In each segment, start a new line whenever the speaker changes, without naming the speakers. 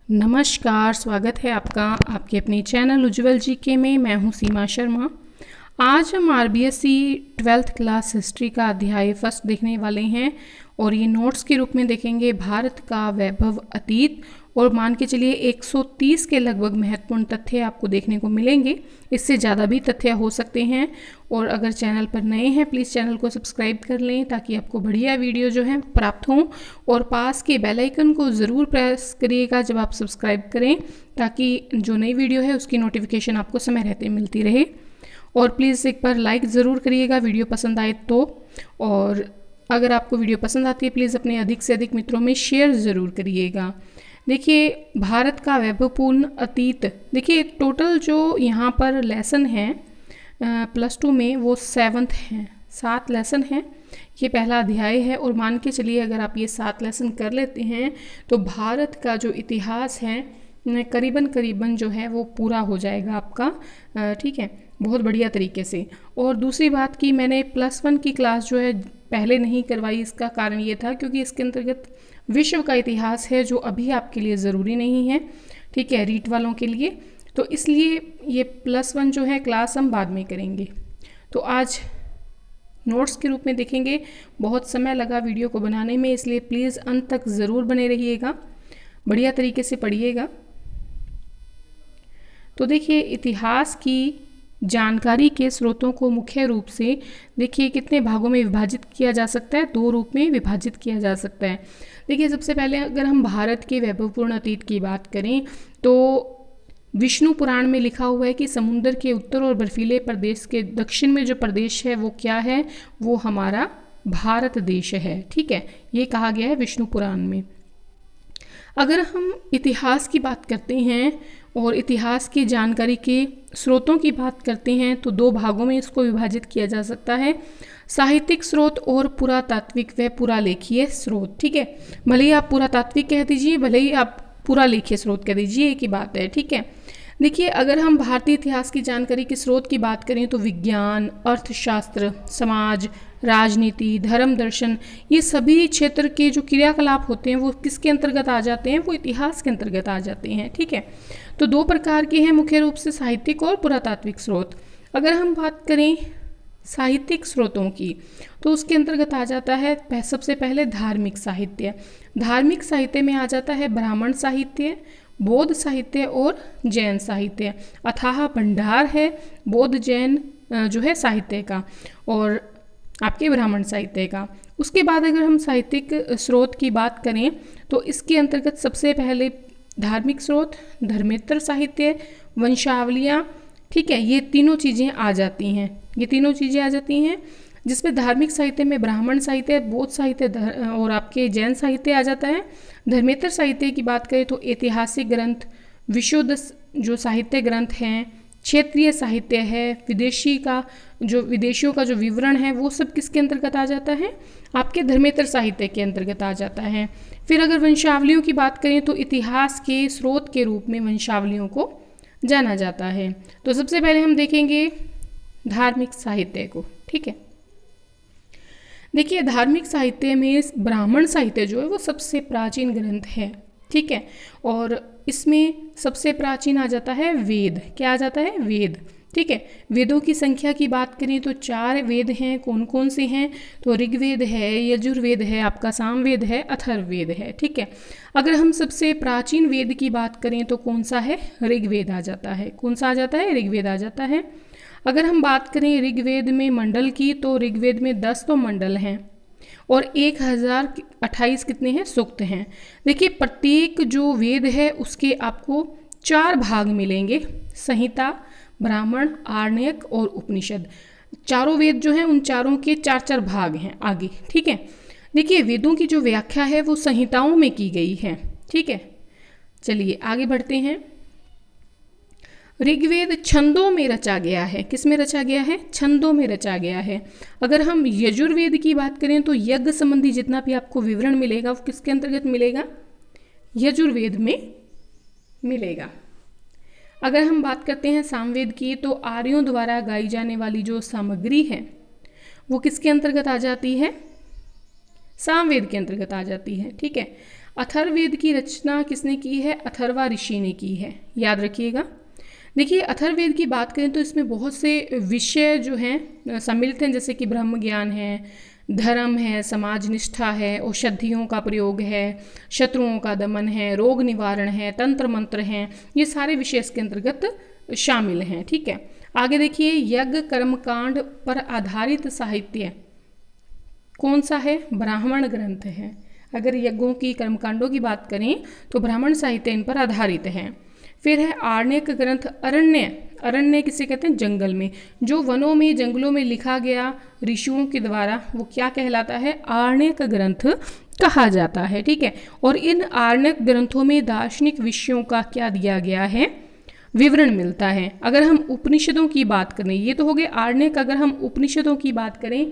नमस्कार, स्वागत है आपका आपके अपने चैनल उज्ज्वल जीके में। मैं हूं सीमा शर्मा। आज हम आरबीएससी 12th क्लास हिस्ट्री का अध्याय फर्स्ट देखने वाले हैं और ये नोट्स के रूप में देखेंगे भारत का वैभव अतीत। और मान के चलिए 130 के लगभग महत्वपूर्ण तथ्य आपको देखने को मिलेंगे, इससे ज़्यादा भी तथ्य हो सकते हैं। और अगर चैनल पर नए हैं प्लीज़ चैनल को सब्सक्राइब कर लें ताकि आपको बढ़िया वीडियो जो है प्राप्त हों। और पास के बेल आइकन को ज़रूर प्रेस करिएगा जब आप सब्सक्राइब करें, ताकि जो नई वीडियो है उसकी नोटिफिकेशन आपको समय रहते मिलती रहे। और प्लीज़ एक बार लाइक ज़रूर करिएगा वीडियो पसंद आए तो। और अगर आपको वीडियो पसंद आती है प्लीज़ अपने अधिक से अधिक मित्रों में शेयर ज़रूर करिएगा। देखिए, भारत का वैभवपूर्ण अतीत, देखिए टोटल जो यहाँ पर लेसन है +2 में वो 7th हैं, 7 लेसन हैं। ये पहला अध्याय है और मान के चलिए अगर आप ये 7 लेसन कर लेते हैं तो भारत का जो इतिहास है करीबन जो है वो पूरा हो जाएगा आपका, ठीक है, बहुत बढ़िया तरीके से। और दूसरी बात कि मैंने +1 की क्लास जो है पहले नहीं करवाई, इसका कारण ये था क्योंकि इसके अंतर्गत विश्व का इतिहास है जो अभी आपके लिए ज़रूरी नहीं है, ठीक है, रीट वालों के लिए। तो इसलिए ये +1 जो है क्लास हम बाद में करेंगे। तो आज नोट्स के रूप में देखेंगे। बहुत समय लगा वीडियो को बनाने में, इसलिए प्लीज़ अंत तक ज़रूर बने रहिएगा, बढ़िया तरीके से पढ़िएगा। तो देखिए, इतिहास की जानकारी के स्रोतों को मुख्य रूप से देखिए कितने भागों में विभाजित किया जा सकता है, 2 रूप में विभाजित किया जा सकता है। देखिए, सबसे पहले अगर हम भारत के वैभवपूर्ण अतीत की बात करें तो विष्णु पुराण में लिखा हुआ है कि समुद्र के उत्तर और बर्फीले प्रदेश के दक्षिण में जो प्रदेश है वो क्या है, वो हमारा भारत देश है, ठीक है, ये कहा गया है विष्णु पुराण में। अगर हम इतिहास की बात करते हैं और इतिहास की जानकारी के स्रोतों की बात करते हैं तो 2 भागों में इसको विभाजित किया जा सकता है, साहित्यिक स्रोत और पुरातात्विक व पुरालेखीय स्रोत, ठीक है। भले ही आप पुरातात्विक कह दीजिए, भले ही आप पुरालेखीय स्रोत कह दीजिए, एक ही बात है, ठीक है। देखिए, अगर हम भारतीय इतिहास की जानकारी के स्रोत की बात करें तो विज्ञान, अर्थशास्त्र, समाज, राजनीति, धर्म, दर्शन, ये सभी क्षेत्र के जो क्रियाकलाप होते हैं वो किसके अंतर्गत आ जाते हैं, वो इतिहास के अंतर्गत आ जाते हैं, ठीक है। तो 2 प्रकार के हैं मुख्य रूप से, साहित्यिक और पुरातात्विक स्रोत। अगर हम बात करें साहित्यिक स्रोतों की तो उसके अंतर्गत आ जाता है सबसे पहले धार्मिक साहित्य। धार्मिक साहित्य में आ जाता है ब्राह्मण साहित्य, बौद्ध साहित्य और जैन साहित्य। अथाह भंडार है बौद्ध जैन जो है साहित्य का और आपके ब्राह्मण साहित्य का। उसके बाद अगर हम साहित्यिक स्रोत की बात करें तो इसके अंतर्गत सबसे पहले धार्मिक स्रोत, धर्मेतर साहित्य, वंशावलियाँ, ठीक है, ये तीनों चीज़ें आ जाती हैं, ये तीनों चीज़ें आ जाती हैं, जिसमें धार्मिक साहित्य में ब्राह्मण साहित्य, बौद्ध साहित्य और आपके जैन साहित्य आ जाता है। धर्मेतर साहित्य की बात करें तो ऐतिहासिक ग्रंथ, विशुद्ध जो साहित्य ग्रंथ हैं, क्षेत्रीय साहित्य है, विदेशियों का जो विवरण है वो सब किसके अंतर्गत आ जाता है, आपके धर्मेतर साहित्य के अंतर्गत आ जाता है। फिर अगर वंशावलियों की बात करें तो इतिहास के स्रोत के रूप में वंशावलियों को जाना जाता है। तो सबसे पहले हम देखेंगे धार्मिक साहित्य को, ठीक है। देखिए, धार्मिक साहित्य में ब्राह्मण साहित्य जो है वो सबसे प्राचीन ग्रंथ है, ठीक है। और इसमें सबसे प्राचीन आ जाता है वेद, क्या आ जाता है, वेद, ठीक है। वेदों की संख्या की बात करें तो 4 वेद हैं। कौन कौन से हैं, तो ऋग्वेद है, यजुर्वेद है, आपका सामवेद है, अथर्ववेद है, ठीक है। अगर हम सबसे प्राचीन वेद की बात करें तो कौन सा है, ऋग्वेद आ जाता है। कौन सा आ जाता है, ऋग्वेद आ जाता है। अगर हम बात करें ऋग्वेद में मंडल की तो ऋग्वेद में 10 तो मंडल हैं और 1028 कितने हैं, सूक्त हैं। देखिए, प्रत्येक जो वेद है उसके आपको 4 भाग मिलेंगे, संहिता, ब्राह्मण, आरण्यक और उपनिषद। चारों वेद जो हैं उन चारों के 4-4 भाग हैं आगे, ठीक है। देखिए, वेदों की जो व्याख्या है वो संहिताओं में की गई है, ठीक है। चलिए आगे बढ़ते हैं। ऋग्वेद छंदों में रचा गया है, किस में रचा गया है, छंदों में रचा गया है। अगर हम यजुर्वेद की बात करें तो यज्ञ संबंधी जितना भी आपको विवरण मिलेगा वो किसके अंतर्गत मिलेगा, यजुर्वेद में मिलेगा। अगर हम बात करते हैं सामवेद की तो आर्यों द्वारा गाई जाने वाली जो सामग्री है वो किसके अंतर्गत आ जाती है, सामवेद के अंतर्गत आ जाती है, ठीक है। अथर्ववेद की रचना किसने की है? अथर्वा ऋषि ने की है, याद रखिएगा। देखिए अथर्ववेद की बात करें तो इसमें बहुत से विषय जो हैं सम्मिलित हैं, जैसे कि ब्रह्म ज्ञान है, धर्म है, समाज निष्ठा है, औषधियों का प्रयोग है, शत्रुओं का दमन है, रोग निवारण है, तंत्र मंत्र हैं, ये सारे विषय इसके अंतर्गत शामिल हैं। ठीक है, आगे देखिए यज्ञ कर्मकांड पर आधारित साहित्य कौन सा है? ब्राह्मण ग्रंथ है। अगर यज्ञों की कर्मकांडों की बात करें तो ब्राह्मण साहित्य इन पर आधारित है। फिर है आरण्यक ग्रंथ। अरण्य, अरण्य किसे कहते हैं? जंगल में, जो वनों में जंगलों में लिखा गया ऋषियों के द्वारा, वो क्या कहलाता है? आरण्यक ग्रंथ कहा जाता है। ठीक है, और इन आरण्यक ग्रंथों में दार्शनिक विषयों का क्या दिया गया है? विवरण मिलता है। अगर हम उपनिषदों की बात करें, ये तो हो गए आरण्यक। अगर हम उपनिषदों की बात करें,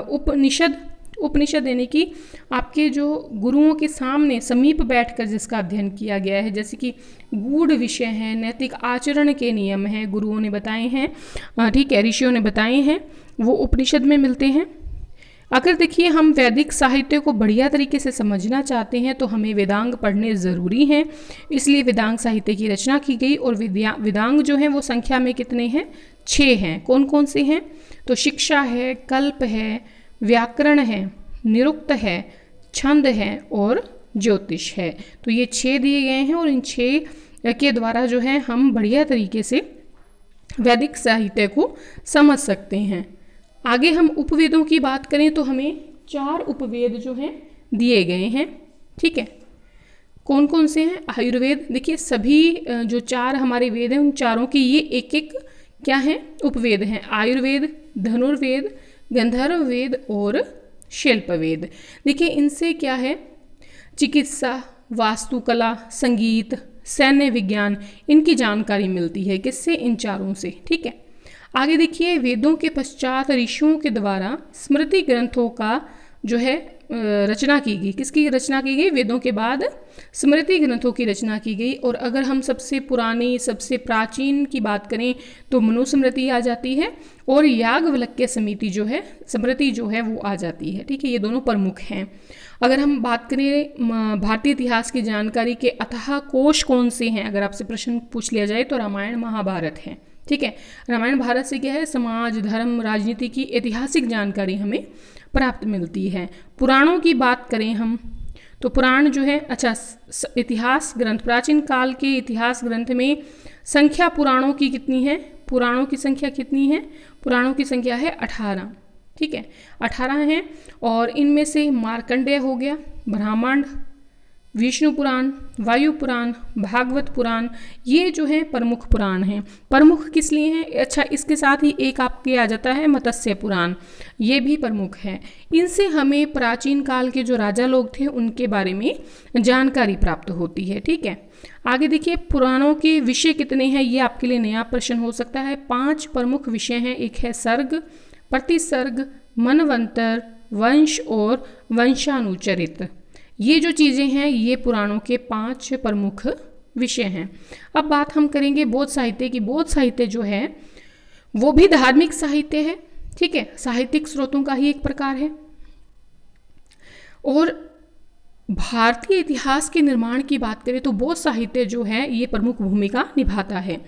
उपनिषद, उपनिषद यानी कि आपके जो गुरुओं के सामने समीप बैठकर जिसका अध्ययन किया गया है, जैसे कि गूढ़ विषय हैं, नैतिक आचरण के नियम हैं, गुरुओं ने बताए हैं, ठीक है, ऋषियों ने बताए हैं, वो उपनिषद में मिलते हैं। अगर देखिए हम वैदिक साहित्य को बढ़िया तरीके से समझना चाहते हैं तो हमें वेदांग पढ़ने ज़रूरी हैं, इसलिए वेदांग साहित्य की रचना की गई। और वेदांग जो हैं वो संख्या में कितने हैं? 6 हैं। कौन कौन से हैं? तो शिक्षा है, कल्प है, व्याकरण है, निरुक्त है, छंद है और ज्योतिष है। तो ये 6 दिए गए हैं और इन 6 के द्वारा जो है हम बढ़िया तरीके से वैदिक साहित्य को समझ सकते हैं। आगे हम उपवेदों की बात करें तो हमें 4 उपवेद जो हैं दिए गए हैं। ठीक है, कौन कौन से हैं? आयुर्वेद। देखिए सभी जो 4 हमारे वेद हैं उन चारों की ये एक एक क्या हैं? उपवेद हैं। आयुर्वेद, धनुर्वेद, गंधर्व वेद और शिल्पवेद। देखिए इनसे क्या है? चिकित्सा, वास्तुकला, संगीत, सैन्य विज्ञान, इनकी जानकारी मिलती है। किससे? इन चारों से। ठीक है, आगे देखिए वेदों के पश्चात ऋषियों के द्वारा स्मृति ग्रंथों का जो है रचना की गई। किसकी रचना की गई? वेदों के बाद स्मृति ग्रंथों की रचना की गई। और अगर हम सबसे पुरानी, सबसे प्राचीन की बात करें तो मनुस्मृति आ जाती है और याज्ञवल्क्य समिति जो है, स्मृति जो है वो आ जाती है। ठीक है, ये दोनों प्रमुख हैं। अगर हम बात करें भारतीय इतिहास की जानकारी के अथाह कोश कौन से हैं, अगर आपसे प्रश्न पूछ लिया जाए तो रामायण महाभारत है। ठीक है, रामायण भारत से क्या है? समाज, धर्म, राजनीति की ऐतिहासिक जानकारी हमें प्राप्त मिलती है। पुराणों की बात करें हम तो पुराण जो है, अच्छा इतिहास ग्रंथ, प्राचीन काल के इतिहास ग्रंथ में संख्या पुराणों की कितनी है? पुराणों की संख्या कितनी है? पुराणों की संख्या है 18। ठीक है, 18 हैं और इनमें से मार्कंडेय हो गया, ब्राह्मण, विष्णु पुराण, वायु पुराण, भागवत पुराण, ये जो है प्रमुख पुराण हैं। प्रमुख किस लिए हैं? अच्छा इसके साथ ही एक आपके आ जाता है मत्स्य पुराण, ये भी प्रमुख है। इनसे हमें प्राचीन काल के जो राजा लोग थे उनके बारे में जानकारी प्राप्त होती है। ठीक है, आगे देखिए पुराणों के विषय कितने हैं, ये आपके लिए नया प्रश्न हो सकता है। 5 प्रमुख विषय हैं। एक है सर्ग, प्रतिसर्ग, मनवंतर, वंश और वंशानुचरित। ये जो चीज़ें हैं ये पुराणों के 5 प्रमुख विषय हैं। अब बात हम करेंगे बौद्ध साहित्य की। बौद्ध साहित्य जो है वो भी धार्मिक साहित्य है। ठीक है, साहित्यिक स्रोतों का ही एक प्रकार है और भारतीय इतिहास के निर्माण की बात करें तो बौद्ध साहित्य जो है ये प्रमुख भूमिका निभाता है।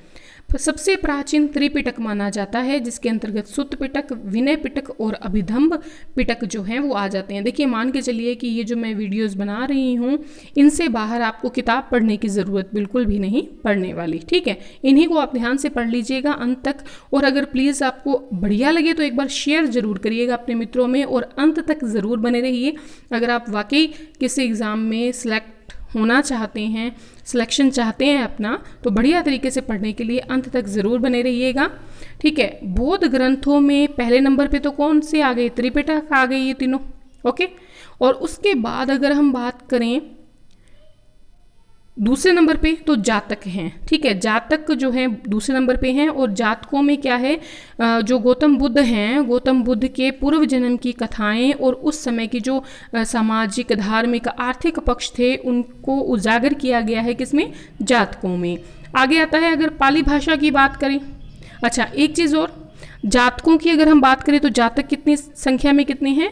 सबसे प्राचीन त्रिपिटक माना जाता है, जिसके अंतर्गत सुत्त पिटक, विनय पिटक और अभिधम्ब पिटक जो हैं वो आ जाते हैं। देखिए मान के चलिए कि ये जो मैं वीडियोस बना रही हूँ इनसे बाहर आपको किताब पढ़ने की ज़रूरत बिल्कुल भी नहीं पड़ने वाली। ठीक है, इन्हीं को आप ध्यान से पढ़ लीजिएगा अंत तक। और अगर प्लीज़ आपको बढ़िया लगे तो एक बार शेयर ज़रूर करिएगा अपने मित्रों में और अंत तक ज़रूर बने रहिए। अगर आप वाकई किसी एग्ज़ाम में सिलेक्ट होना चाहते हैं, सिलेक्शन चाहते हैं अपना, तो बढ़िया तरीके से पढ़ने के लिए अंत तक ज़रूर बने रहिएगा। ठीक है, बौद्ध ग्रंथों में पहले नंबर पे तो कौन से आ गए? त्रिपिटक आ गई, ये तीनों। ओके, और उसके बाद अगर हम बात करें दूसरे नंबर पे तो जातक हैं। ठीक है, जातक जो हैं दूसरे नंबर पे हैं और जातकों में क्या है? जो गौतम बुद्ध हैं, गौतम बुद्ध के पूर्व जन्म की कथाएं और उस समय की जो सामाजिक, धार्मिक, आर्थिक पक्ष थे उनको उजागर किया गया है। किसमें? जातकों में। आगे आता है अगर पाली भाषा की बात करें। अच्छा एक चीज़ और, जातकों की अगर हम बात करें तो जातक कितनी संख्या में कितने हैं?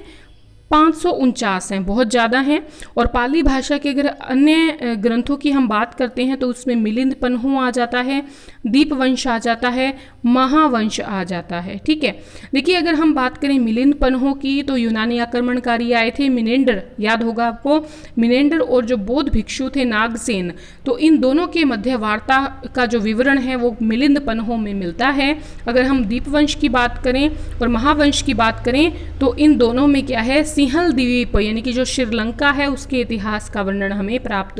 549 हैं, बहुत ज़्यादा हैं। और पाली भाषा के अगर अन्य ग्रंथों की हम बात करते हैं तो उसमें मिलिंद पन्हो आ जाता है, दीपवंश आ जाता है, महावंश आ जाता है। ठीक है, देखिए अगर हम बात करें मिलिंद पन्हो की तो यूनानी आक्रमणकारी आए थे मिनेंडर, याद होगा आपको, मिनेंडर और जो बौद्ध भिक्षु थे नागसेन, तो इन दोनों के मध्य वार्ता का जो विवरण है वो मिलिंद पन्हो में मिलता है। अगर हम दीपवंश की बात करें और महावंश की बात करें तो इन दोनों में क्या है, सिंहल द्वीप यानी कि जो श्रीलंका है उसके इतिहास का वर्णन हमें प्राप्त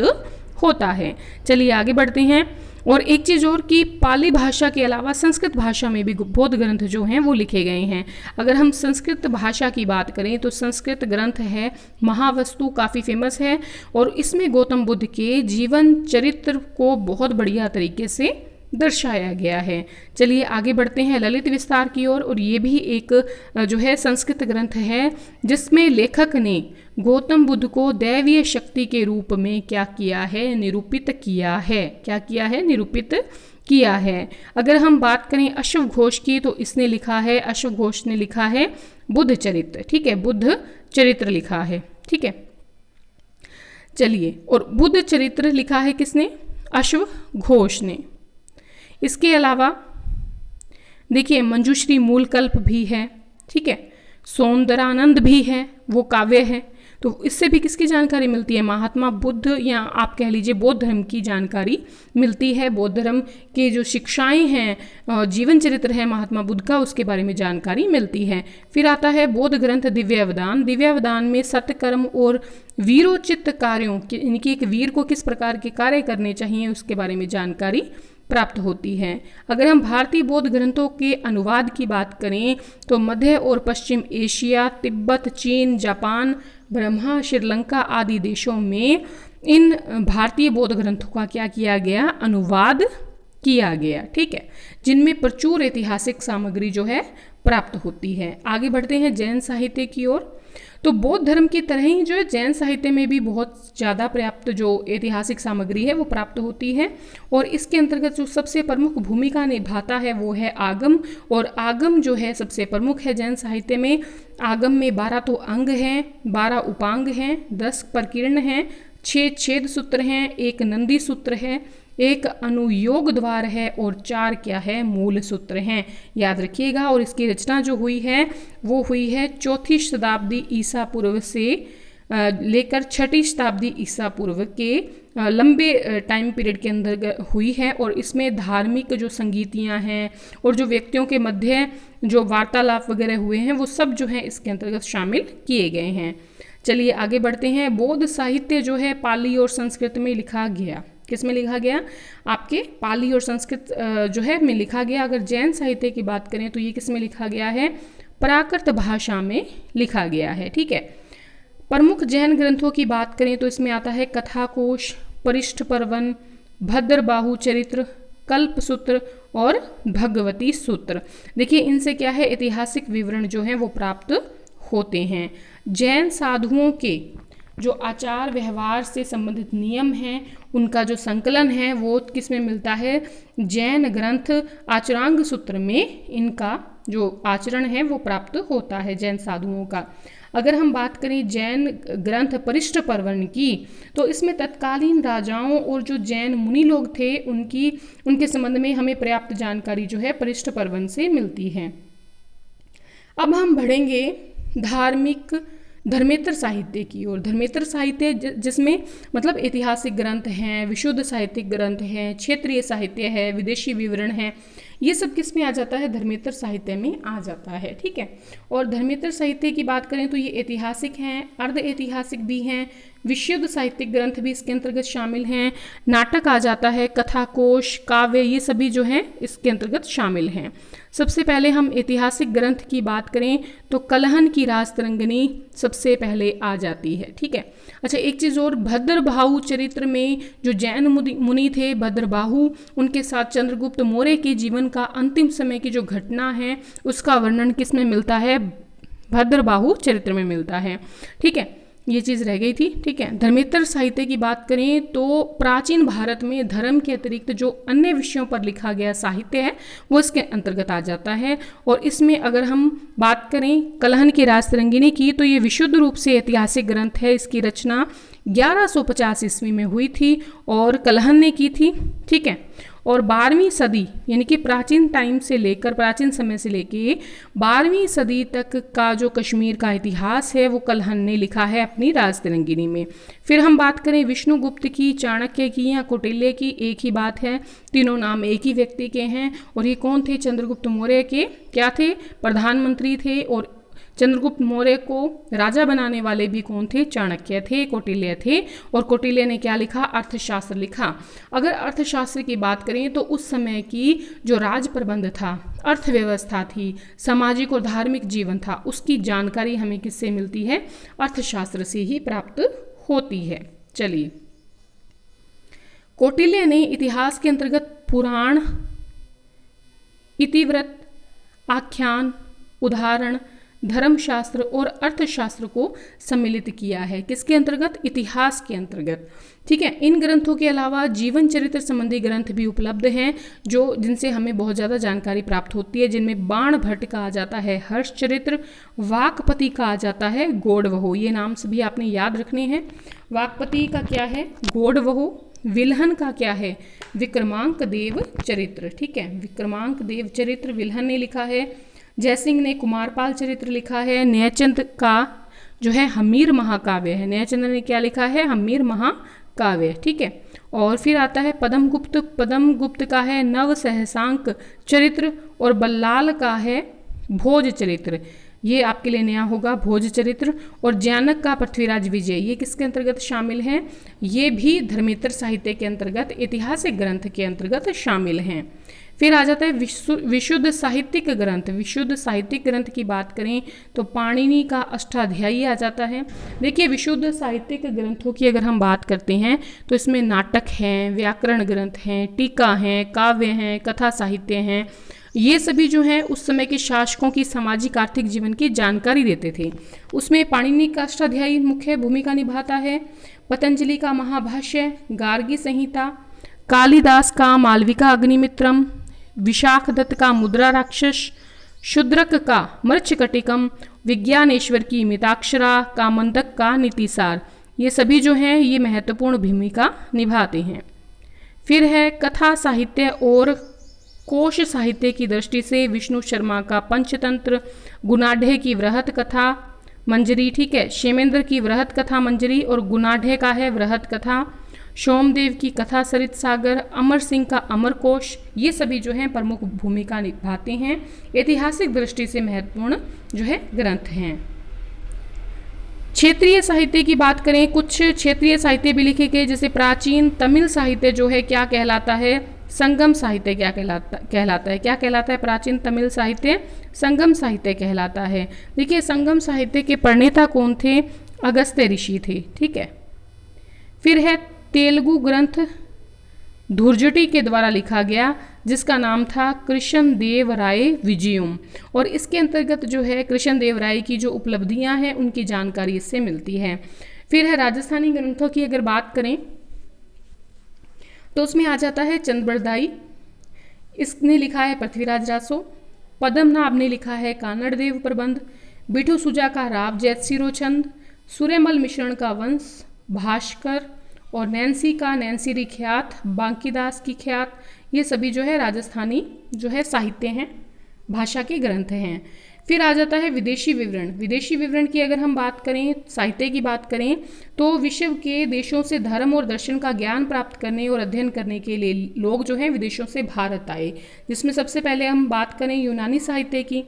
होता है। चलिए आगे बढ़ते हैं। और एक चीज़ और कि पाली भाषा के अलावा संस्कृत भाषा में भी बौद्ध ग्रंथ जो हैं वो लिखे गए हैं। अगर हम संस्कृत भाषा की बात करें तो संस्कृत ग्रंथ है महावस्तु, काफ़ी फेमस है और इसमें गौतम बुद्ध के जीवन चरित्र को बहुत बढ़िया तरीके से दर्शाया गया है। चलिए आगे बढ़ते हैं ललित विस्तार की ओर। और ये भी एक जो है संस्कृत ग्रंथ है जिसमें लेखक ने गौतम बुद्ध को दैवीय शक्ति के रूप में क्या किया है, निरूपित किया है। क्या किया है, निरूपित किया है। अगर हम बात करें अश्व घोष की तो इसने लिखा है, अश्व घोष ने लिखा है बुद्ध चरित्र। ठीक है, बुद्ध चरित्र लिखा है। ठीक है, चलिए, और बुद्ध चरित्र लिखा है किसने, अश्व घोष ने। इसके अलावा देखिए मंजूश्री मूलकल्प भी है। ठीक है, सौंदरानंद भी है, वो काव्य है। तो इससे भी किसकी जानकारी मिलती है, महात्मा बुद्ध या आप कह लीजिए बौद्ध धर्म की जानकारी मिलती है। बौद्ध धर्म के जो शिक्षाएं हैं, जीवन चरित्र है महात्मा बुद्ध का, उसके बारे में जानकारी मिलती है। फिर आता है बौद्ध ग्रंथ दिव्यावदान। दिव्यावदान में सत्कर्म और वीरोचित कार्यों, इनकी एक वीर को किस प्रकार के कार्य करने चाहिए उसके बारे में जानकारी प्राप्त होती है। अगर हम भारतीय बौद्ध ग्रंथों के अनुवाद की बात करें तो मध्य और पश्चिम एशिया, तिब्बत, चीन, जापान, ब्रह्मा, श्रीलंका आदि देशों में इन भारतीय बौद्ध ग्रंथों का क्या किया गया, अनुवाद किया गया। ठीक है, जिनमें प्रचुर ऐतिहासिक सामग्री जो है प्राप्त होती है। आगे बढ़ते हैं जैन साहित्य की ओर। तो बौद्ध धर्म की तरह ही जो है जैन साहित्य में भी बहुत ज़्यादा पर्याप्त जो ऐतिहासिक सामग्री है वो प्राप्त होती है। और इसके अंतर्गत जो सबसे प्रमुख भूमिका निभाता है वो है आगम। और आगम जो है सबसे प्रमुख है जैन साहित्य में। आगम में 12 तो अंग हैं, 12 उपांग हैं, 10 प्रकीर्ण हैं, 6 छेद सूत्र हैं, 1 नंदी सूत्र है, 1 अनुयोग द्वार है और 4 क्या है, मूल सूत्र हैं। याद रखिएगा। और इसकी रचना जो हुई है वो हुई है 4वीं शताब्दी ईसा पूर्व से लेकर 6वीं शताब्दी ईसा पूर्व के लंबे टाइम पीरियड के अंदर हुई है। और इसमें धार्मिक जो संगीतियाँ हैं और जो व्यक्तियों के मध्य जो वार्तालाप वगैरह हुए हैं वो सब जो है इसके अंतर्गत शामिल किए गए हैं। चलिए आगे बढ़ते हैं। बौद्ध साहित्य जो है पाली और संस्कृत में लिखा गया। किस में लिखा गया, आपके पाली और संस्कृत जो है में लिखा गया। अगर जैन साहित्य की बात करें तो ये किस में लिखा गया है, प्राकृत भाषा में लिखा गया है। ठीक है, प्रमुख जैन ग्रंथों की बात करें तो इसमें आता है कथाकोश, परिष्ठ पर्वन, भद्रबाहु चरित्र, कल्प सूत्र और भगवती सूत्र। देखिए इनसे क्या है, ऐतिहासिक विवरण जो है वो प्राप्त होते हैं। जैन साधुओं के जो आचार व्यवहार से संबंधित नियम हैं उनका जो संकलन है वो किस में मिलता है, जैन ग्रंथ आचरांग सूत्र में इनका जो आचरण है वो प्राप्त होता है जैन साधुओं का। अगर हम बात करें जैन ग्रंथ परिष्ठ पर्वन की तो इसमें तत्कालीन राजाओं और जो जैन मुनि लोग थे उनके संबंध में हमें पर्याप्त जानकारी जो है परिष्ठ पर्वन से मिलती है। अब हम बढ़ेंगे धर्मेतर साहित्य की ओर। धर्मेतर साहित्य जिसमें मतलब ऐतिहासिक ग्रंथ हैं, विशुद्ध साहित्यिक ग्रंथ हैं, क्षेत्रीय साहित्य है, विदेशी विवरण है, ये सब किस में आ जाता है, धर्मेतर साहित्य में आ जाता है। ठीक है, और धर्मेतर साहित्य की बात करें तो ये ऐतिहासिक हैं, अर्ध ऐतिहासिक भी हैं, विशुद्ध साहित्यिक ग्रंथ भी इसके अंतर्गत शामिल हैं, नाटक आ जाता है, कथाकोश, काव्य, ये सभी जो हैं इसके अंतर्गत शामिल हैं। सबसे पहले हम ऐतिहासिक ग्रंथ की बात करें तो कलहन की राजतरंगिणी सबसे पहले आ जाती है। ठीक है, अच्छा एक चीज़ और, भद्रबाहु चरित्र में जो जैन मुनि थे भद्रबाहु, उनके साथ चंद्रगुप्त मौर्य के जीवन का अंतिम समय की जो घटना है उसका वर्णन किस में मिलता है, भद्रबाहु चरित्र में मिलता है। ठीक है, ये चीज़ रह गई थी। ठीक है, धर्मेतर साहित्य की बात करें तो प्राचीन भारत में धर्म के अतिरिक्त जो अन्य विषयों पर लिखा गया साहित्य है वो इसके अंतर्गत आ जाता है। और इसमें अगर हम बात करें कलहन की राजतरंगिणी की तो ये विशुद्ध रूप से ऐतिहासिक ग्रंथ है। इसकी रचना 1150 ईस्वी में हुई थी और कलहन ने की थी। ठीक है, और 12वीं सदी यानी कि प्राचीन टाइम से लेकर प्राचीन समय से लेके 12वीं सदी तक का जो कश्मीर का इतिहास है वो कलहन ने लिखा है अपनी राजतरंगिणी में। फिर हम बात करें विष्णुगुप्त की, चाणक्य की या कौटिल्य की, एक ही बात है, तीनों नाम एक ही व्यक्ति के हैं। और ये कौन थे? चंद्रगुप्त मौर्य के क्या थे? प्रधानमंत्री थे। और चंद्रगुप्त मौर्य को राजा बनाने वाले भी कौन थे? चाणक्य थे, कौटिल्य थे। और कौटिल्य ने क्या लिखा? अर्थशास्त्र लिखा। अगर अर्थशास्त्र की बात करें तो उस समय की जो राज प्रबंध था, अर्थव्यवस्था थी, सामाजिक और धार्मिक जीवन था, उसकी जानकारी हमें किससे मिलती है? अर्थशास्त्र से ही प्राप्त होती है। चलिए, कौटिल्य ने इतिहास के अंतर्गत पुराण, इतिवृत्त, आख्यान, उदाहरण, धर्मशास्त्र और अर्थशास्त्र को सम्मिलित किया है। किसके अंतर्गत? इतिहास के अंतर्गत। ठीक है, इन ग्रंथों के अलावा जीवन चरित्र संबंधी ग्रंथ भी उपलब्ध हैं जिनसे हमें बहुत ज़्यादा जानकारी प्राप्त होती है, जिनमें बाण भट्ट का आ जाता है हर्ष चरित्र, वाकपति का आ जाता है गौड़वहु। ये नाम सभी आपने याद रखने हैं। वाकपति का क्या है? गौड़वहु। विल्हन का क्या है? विक्रमांक देव चरित्र। ठीक है, विक्रमांक देव चरित्र विल्हन ने लिखा है। जयसिंह ने कुमारपाल चरित्र लिखा है। न्यायचंद का जो है हमीर महाकाव्य है। न्यायचंद ने क्या लिखा है? हमीर महाकाव्य। ठीक है, और फिर आता है पद्मगुप्त का है नव सहसांक चरित्र और बल्लाल का है भोज चरित्र। ये आपके लिए नया होगा, भोज चरित्र। और जैनक का पृथ्वीराज विजय, ये किसके अंतर्गत शामिल हैं? ये भी धर्मेतर साहित्य के अंतर्गत, ऐतिहासिक ग्रंथ के अंतर्गत शामिल हैं। फिर आ जाता है विशुद्ध साहित्यिक ग्रंथ। विशुद्ध साहित्यिक ग्रंथ की बात करें तो पाणिनि का अष्टाध्यायी आ जाता है। देखिए, विशुद्ध साहित्यिक ग्रंथों की अगर हम बात करते हैं तो इसमें नाटक हैं, व्याकरण ग्रंथ हैं, टीका हैं, काव्य हैं, कथा साहित्य हैं। ये सभी जो हैं उस समय के शासकों की सामाजिक आर्थिक जीवन की जानकारी देते थे। उसमें पाणिनि का अष्टाध्यायी मुख्य भूमिका निभाता है। पतंजलि का महाभाष्य, गार्गी संहिता, कालिदास का मालविका अग्निमित्रम, विशाखदत्त का मुद्रा राक्षस, शूद्रक का मृच्छकटिकम, विज्ञानेश्वर की मिताक्षरा, कामंदक का नीतिसार, ये सभी जो हैं ये महत्वपूर्ण भूमिका निभाते हैं। फिर है कथा साहित्य और कोश साहित्य की दृष्टि से विष्णु शर्मा का पंचतंत्र, गुणाढ़े की वृहत कथा मंजरी। ठीक है, क्षेमेंद्र की वृहत कथा मंजरी और गुणाढ़े का है वृहत कथा। सोमदेव की कथा सरित सागर, अमर सिंह का अमरकोश, ये सभी जो हैं प्रमुख भूमिका निभाते हैं। ऐतिहासिक दृष्टि से महत्वपूर्ण जो है ग्रंथ हैं। क्षेत्रीय साहित्य की बात करें, कुछ क्षेत्रीय साहित्य भी लिखे गए, जैसे प्राचीन तमिल साहित्य जो है क्या कहलाता है? संगम साहित्य क्या कहलाता है? क्या कहलाता है? प्राचीन तमिल साहित्य संगम साहित्य कहलाता है। देखिए, संगम साहित्य के प्रणेता कौन थे? अगस्त्य ऋषि थे। ठीक है, फिर है तेलुगु ग्रंथ धुर्जटी के द्वारा लिखा गया, जिसका नाम था कृष्ण देव राय विजयम। और इसके अंतर्गत जो है कृष्ण देव राय की जो उपलब्धियां हैं उनकी जानकारी इससे मिलती है। फिर है राजस्थानी ग्रंथों की अगर बात करें तो उसमें आ जाता है चंद्रबरदाई, इसने लिखा है पृथ्वीराज रासो। पद्मनाभ ने लिखा है कानड़ देव प्रबंध। बिठू सुजा का राव जैतसिरोचंद, सूर्यमल मिश्रण का वंश, भास्कर और नैन्सी का नैन्सी ख्यात, बांकीदास की ख्यात, ये सभी जो है राजस्थानी जो है साहित्य हैं, भाषा के ग्रंथ हैं। फिर आ जाता है विदेशी विवरण। विदेशी विवरण की अगर हम बात करें, साहित्य की बात करें तो विश्व के देशों से धर्म और दर्शन का ज्ञान प्राप्त करने और अध्ययन करने के लिए लोग जो हैं विदेशों से भारत आए, जिसमें सबसे पहले हम बात करें यूनानी साहित्य की।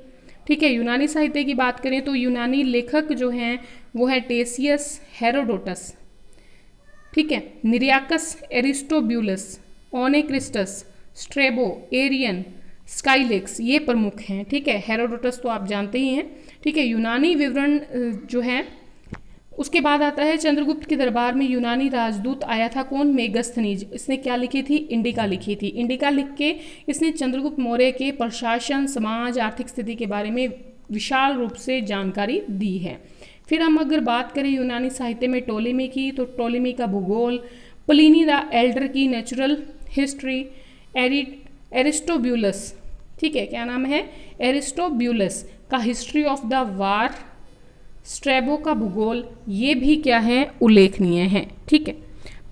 ठीक है, यूनानी साहित्य की बात करें तो यूनानी लेखक जो हैं वो है टेसियस, हेरोडोटस, ठीक है, निरियाकस, एरिस्टोब्यूलस, ओनेक्रिस्टस, स्ट्रेबो, एरियन, स्काइलेक्स, ये प्रमुख हैं। ठीक है, हेरोडोटस तो आप जानते ही हैं। ठीक है, यूनानी विवरण जो है उसके बाद आता है चंद्रगुप्त के दरबार में यूनानी राजदूत आया था, कौन? मेगस्थनीज। इसने क्या लिखी थी? इंडिका लिखी थी। इंडिका लिख के इसने चंद्रगुप्त मौर्य के प्रशासन, समाज, आर्थिक स्थिति के बारे में विशाल रूप से जानकारी दी है। फिर हम अगर बात करें यूनानी साहित्य में टोलेमी की, तो टोलेमी का भूगोल, प्लिनी द एल्डर की नेचुरल हिस्ट्री, एरिस्टोब्यूलस, ठीक है, क्या नाम है, एरिस्टोब्यूलस का history of the war, Strabo का भूगोल, ये भी क्या है, उल्लेखनीय है। ठीक है,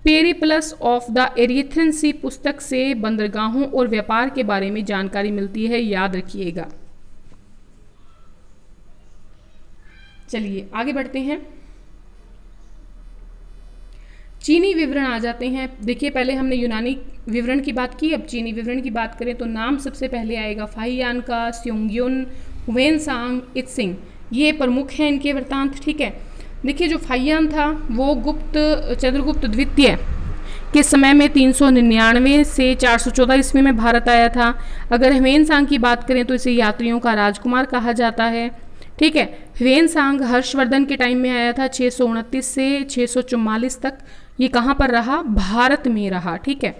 पेरिप्लस ऑफ द एरिथ्रेन सी पुस्तक से बंदरगाहों और व्यापार के बारे में जानकारी मिलती है, याद रखिएगा। चलिए आगे बढ़ते हैं, चीनी विवरण आ जाते हैं। देखिए पहले हमने यूनानी विवरण की बात की, अब चीनी विवरण की बात करें तो नाम सबसे पहले आएगा फाहियान का, स्योंग्युन, हुएनसांग, इत्सिंग, ये प्रमुख हैं इनके वृत्तांत। ठीक है, देखिए जो फाहियान था वो चंद्रगुप्त द्वितीय के समय में 399 से 414 ईस्वी में भारत आया था। अगर हुएनसांग की बात करें तो इसे यात्रियों का राजकुमार कहा जाता है। ठीक है, हुएनसांग हर्षवर्धन के टाइम में आया था, 629 से 644 तक ये कहाँ पर रहा, भारत में रहा। ठीक है,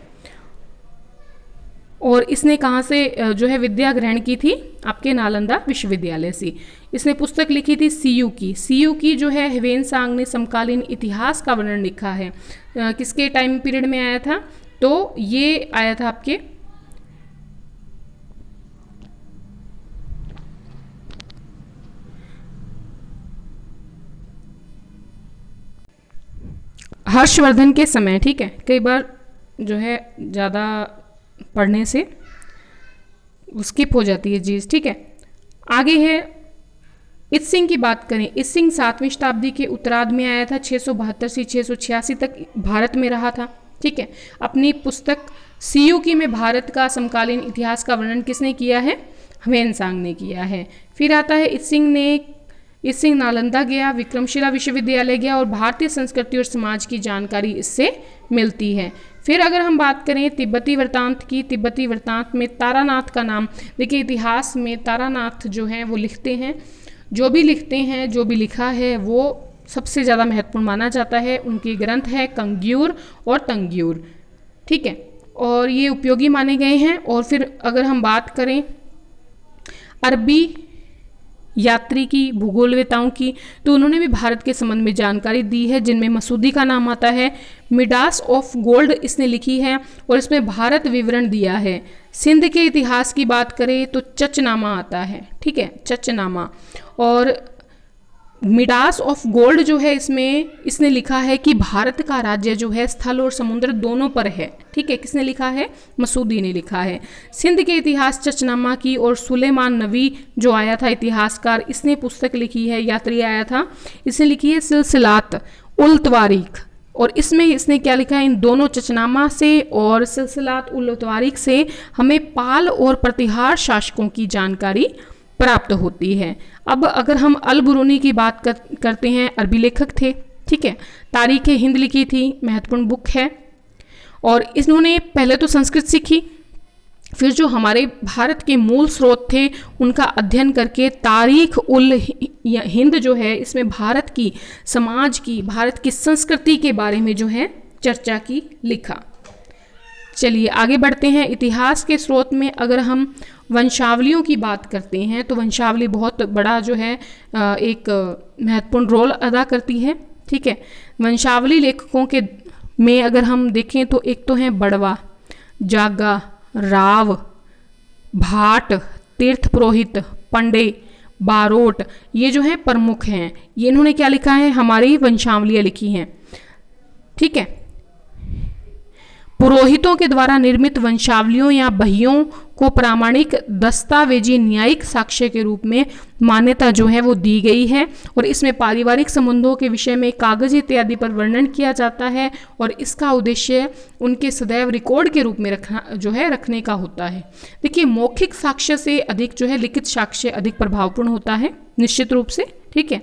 और इसने कहाँ से जो है विद्या ग्रहण की थी, आपके नालंदा विश्वविद्यालय से। इसने पुस्तक लिखी थी सीयू की जो है हुएनसांग ने समकालीन इतिहास का वर्णन लिखा है। किसके टाइम पीरियड में आया था, तो ये आया था आपके हर्षवर्धन के समय। ठीक है, कई बार जो है ज़्यादा पढ़ने से स्किप हो जाती है चीज़। ठीक है, आगे है इत्सिंग की बात करें, इत्सिंग 7वीं शताब्दी के उत्तरार्ध में आया था, 672 से 686 तक भारत में रहा था। ठीक है, अपनी पुस्तक सीयूकी में भारत का समकालीन इतिहास का वर्णन किसने किया है, हुएनसांग ने किया है। फिर आता है इत्सिंग नालंदा गया, विक्रमशिला विश्वविद्यालय गया और भारतीय संस्कृति और समाज की जानकारी इससे मिलती है। फिर अगर हम बात करें तिब्बती वृत्तांत की, तिब्बती वृत्तांत में तारानाथ का नाम, देखिए इतिहास में तारानाथ जो हैं वो लिखते हैं, जो भी लिखते हैं, जो भी लिखा है वो सबसे ज़्यादा महत्वपूर्ण माना जाता है। उनके ग्रंथ है कंग्यूर और तंग्यूर। ठीक है, और ये उपयोगी माने गए हैं। और फिर अगर हम बात करें अरबी यात्री की, भूगोलवेताओं की, तो उन्होंने भी भारत के संबंध में जानकारी दी है, जिनमें मसूदी का नाम आता है। मिडास ऑफ गोल्ड इसने लिखी है और इसमें भारत विवरण दिया है। सिंध के इतिहास की बात करें तो चचनामा आता है। ठीक है, चचनामा। और मिडास ऑफ गोल्ड जो है इसने लिखा है कि भारत का राज्य जो है स्थल और समुद्र दोनों पर है। ठीक है, किसने लिखा है, मसूदी ने लिखा है। सिंध के इतिहास चचनामा की, और सुलेमान नवी जो आया था इतिहासकार, इसने पुस्तक लिखी है, यात्री आया था, इसने लिखी है सिलसिलात उल तवारीख। और इसमें इसने क्या लिखा है, इन दोनों चचनामा से और सिलसिलात उल तवारीख से हमें पाल और प्रतिहार शासकों की जानकारी प्राप्त होती है। अब अगर हम अल बुरूनी की बात करते हैं, अरबी लेखक थे। ठीक है, तारीख हिंद लिखी थी, महत्वपूर्ण बुक है। और इन्होंने पहले तो संस्कृत सीखी, फिर जो हमारे भारत के मूल स्रोत थे उनका अध्ययन करके तारीख उल हिंद जो है इसमें भारत की समाज की, भारत की संस्कृति के बारे में जो है चर्चा की, लिखा। चलिए आगे बढ़ते हैं। इतिहास के स्रोत में अगर हम वंशावलियों की बात करते हैं तो वंशावली बहुत बड़ा जो है एक महत्वपूर्ण रोल अदा करती है। ठीक है, वंशावली लेखकों के में अगर हम देखें तो एक तो हैं बड़वा, जागा, राव, भाट, तीर्थ पुरोहित, पंडे, बारोट, ये जो है प्रमुख हैं। ये इन्होंने क्या लिखा है, हमारी वंशावलियाँ लिखी हैं। ठीक है, पुरोहितों के द्वारा निर्मित वंशावलियों या बहियों को प्रामाणिक दस्तावेजी न्यायिक साक्ष्य के रूप में मान्यता जो है वो दी गई है। और इसमें पारिवारिक संबंधों के विषय में कागज इत्यादि पर वर्णन किया जाता है और इसका उद्देश्य उनके सदैव रिकॉर्ड के रूप में रखने का होता है। देखिए मौखिक साक्ष्य से अधिक जो है लिखित साक्ष्य अधिक प्रभावपूर्ण होता है निश्चित रूप से। ठीक है,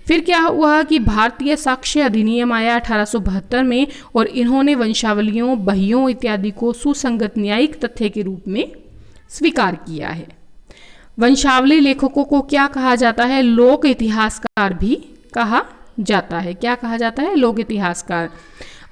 फिर क्या हुआ कि भारतीय साक्ष्य अधिनियम आया 1872 में और इन्होंने वंशावलियों, बहियों इत्यादि को सुसंगत न्यायिक तथ्य के रूप में स्वीकार किया है। वंशावली लेखकों को क्या कहा जाता है, लोक इतिहासकार भी कहा जाता है। क्या कहा जाता है, लोक इतिहासकार।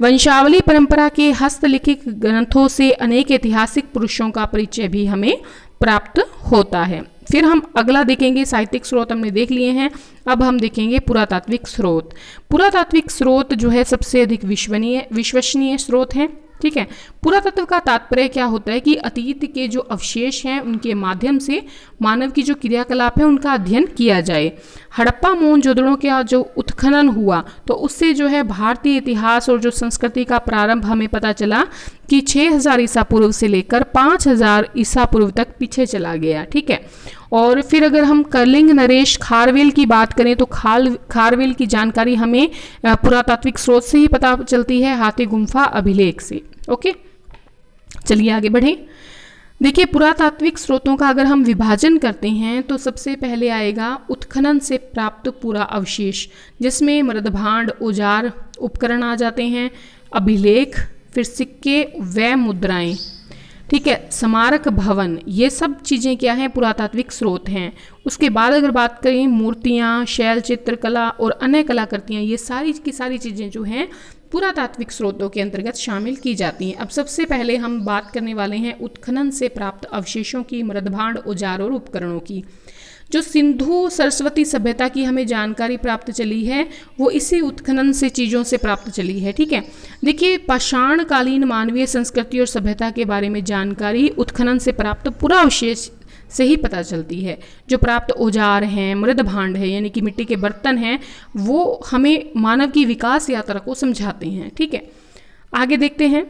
वंशावली परंपरा के हस्तलिखित ग्रंथों से अनेक ऐतिहासिक पुरुषों का परिचय भी हमें प्राप्त होता है। फिर हम अगला देखेंगे, साहित्यिक स्रोत हमने देख लिए हैं, अब हम देखेंगे पुरातात्विक स्रोत। पुरातात्विक स्रोत जो है सबसे अधिक विश्वसनीय स्रोत हैं। ठीक है, पुरातत्व का तात्पर्य क्या होता है कि अतीत के जो अवशेष हैं उनके माध्यम से मानव की जो क्रियाकलाप है उनका अध्ययन किया जाए। हड़प्पा मोहनजोदड़ो का जो उत्खनन हुआ तो उससे जो है भारतीय इतिहास और जो संस्कृति का प्रारंभ हमें पता चला कि 6000 ईसा पूर्व से लेकर 5000 ईसा पूर्व तक पीछे चला गया। ठीक है, और फिर अगर हम करलिंग नरेश खारवेल की बात करें तो खारवेल की जानकारी हमें पुरातात्विक स्रोत से ही पता चलती है, हाथी गुम्फा अभिलेख से। ओके, चलिए आगे बढ़ें। देखिए, पुरातात्विक स्रोतों का अगर हम विभाजन करते हैं तो सबसे पहले आएगा उत्खनन से प्राप्त पूरा अवशेष, जिसमें मृदभांड, औजार, उपकरण आ जाते हैं, अभिलेख, फिर सिक्के व मुद्राएं। ठीक है, स्मारक भवन, ये सब चीज़ें क्या हैं, पुरातात्विक स्रोत हैं। उसके बाद अगर बात करें मूर्तियाँ, शैल चित्रकला और अन्य कलाकृतियाँ, ये सारी की सारी चीज़ें जो हैं पुरातात्विक स्रोतों के अंतर्गत शामिल की जाती हैं। अब सबसे पहले हम बात करने वाले हैं उत्खनन से प्राप्त अवशेषों की, मृदभांड, औजार और उपकरणों की। जो सिंधु सरस्वती सभ्यता की हमें जानकारी प्राप्त चली है वो इसी उत्खनन से चीज़ों से प्राप्त चली है। ठीक है, देखिए, पाषाणकालीन मानवीय संस्कृति और सभ्यता के बारे में जानकारी उत्खनन से प्राप्त पूरा अवशेष से ही पता चलती है। जो प्राप्त औजार हैं, मृदभांड है यानी कि मिट्टी के बर्तन हैं, वो हमें मानव की विकास यात्रा को समझाते हैं। ठीक है, आगे देखते हैं।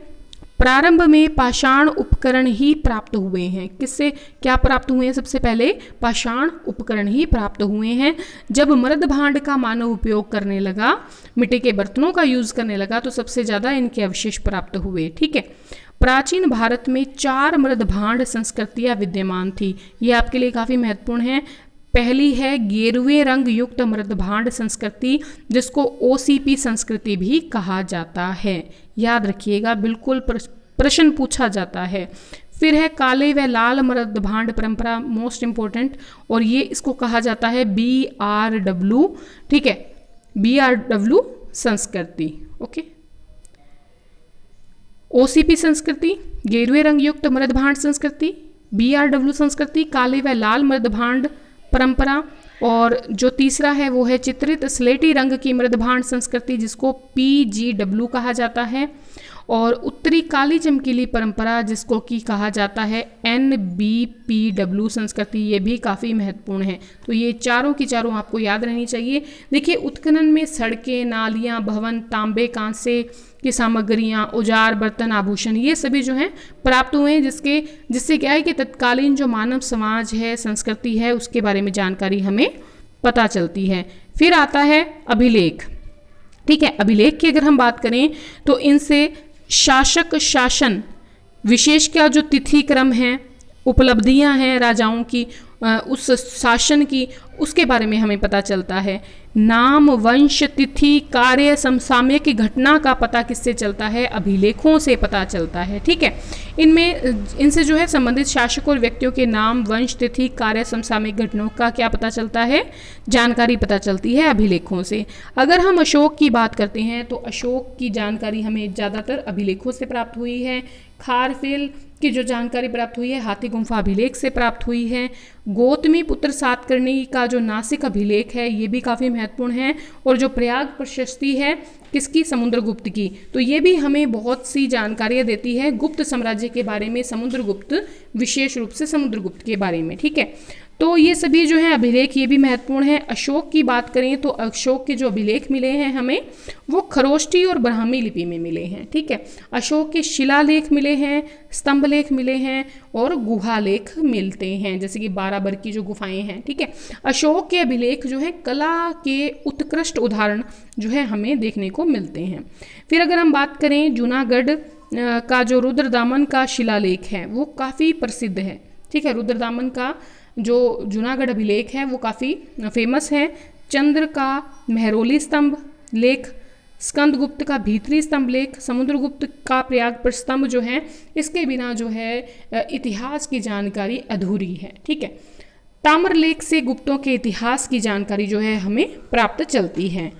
प्रारंभ में पाषाण उपकरण ही प्राप्त हुए हैं। किससे क्या प्राप्त हुए हैं? सबसे पहले पाषाण उपकरण ही प्राप्त हुए हैं। जब मृदभांड का मानव उपयोग करने लगा, मिट्टी के बर्तनों का यूज करने लगा, तो सबसे ज्यादा इनके अवशेष प्राप्त हुए। ठीक है, प्राचीन भारत में 4 मृदभांड संस्कृतियां विद्यमान थी। ये आपके लिए काफी महत्वपूर्ण है। पहली है गेरुए रंग युक्त मृदभांड संस्कृति, जिसको OCP संस्कृति भी कहा जाता है। याद रखिएगा, बिल्कुल प्रश्न पूछा जाता है। फिर है काले व लाल मृदभांड परंपरा, मोस्ट इंपॉर्टेंट, और ये इसको कहा जाता है BRW। ठीक है, BRW संस्कृति। ओके, OCP संस्कृति, गेरुए रंग युक्त मृदभांड संस्कृति, BRW संस्कृति, काले व लाल मृदभांड परंपरा, और जो तीसरा है वो है चित्रित स्लेटी रंग की मृदभांड संस्कृति, जिसको PGW कहा जाता है, और उत्तरी काली चमकीली परंपरा, जिसको कि कहा जाता है NBPW संस्कृति। ये भी काफ़ी महत्वपूर्ण है। तो ये चारों की चारों आपको याद रहनी चाहिए। देखिए, उत्खनन में सड़कें, नालियाँ, भवन, तांबे, कांसे की सामग्रियाँ, औजार, बर्तन, आभूषण, ये सभी जो हैं प्राप्त हुए हैं, जिससे क्या है कि तत्कालीन जो मानव समाज है, संस्कृति है, उसके बारे में जानकारी हमें पता चलती है। फिर आता है अभिलेख। ठीक है, अभिलेख की अगर हम बात करें तो इनसे शासक शासन विशेष का जो तिथि क्रम है, उपलब्धियां हैं राजाओं की, उस शासन की, उसके बारे में हमें पता चलता है। नाम, वंश, तिथि, कार्य, समसामयिक की घटना का पता किससे चलता है? अभिलेखों से पता चलता है। ठीक है, इनसे जो है संबंधित शासकों और व्यक्तियों के नाम, वंश, तिथि, कार्य, समसामयिक घटनाओं का क्या पता चलता है? जानकारी पता चलती है अभिलेखों से। अगर हम अशोक की बात करते हैं तो अशोक की जानकारी हमें ज़्यादातर अभिलेखों से प्राप्त हुई है। खारवेल की जो जानकारी प्राप्त हुई है हाथी गुम्फा अभिलेख से प्राप्त हुई है। गौतमी पुत्र सातकर्णी का जो नासिक अभिलेख है ये भी काफ़ी महत्वपूर्ण है। और जो प्रयाग प्रशस्ति है किसकी? समुद्रगुप्त की। तो ये भी हमें बहुत सी जानकारियाँ देती है गुप्त साम्राज्य के बारे में, समुद्रगुप्त, विशेष रूप से समुद्रगुप्त के बारे में। ठीक है, तो ये सभी जो है अभिलेख ये भी महत्वपूर्ण है। अशोक की बात करें तो अशोक के जो अभिलेख मिले हैं हमें वो खरोष्टी और ब्राह्मी लिपि में मिले हैं। ठीक है, अशोक के शिलालेख मिले हैं, स्तंभ लेख मिले हैं और गुहा लेख मिलते हैं, जैसे कि 12 बर की जो गुफाएं हैं। ठीक है, अशोक के अभिलेख जो है कला के उत्कृष्ट उदाहरण जो है हमें देखने को मिलते हैं। फिर अगर हम बात करें जूनागढ़ का जो रुद्रदामन का शिलालेख है वो काफ़ी प्रसिद्ध है। ठीक है, रुद्रदामन का जो जूनागढ़ अभिलेख है वो काफ़ी फेमस है। चंद्र का मेहरौली स्तंभ लेख, स्कंदगुप्त का भीतरी स्तंभ लेख, समुद्रगुप्त का प्रयाग प्रस्तंभ जो है, इसके बिना जो है इतिहास की जानकारी अधूरी है। ठीक है, ताम्रलेख से गुप्तों के इतिहास की जानकारी जो है हमें प्राप्त चलती है।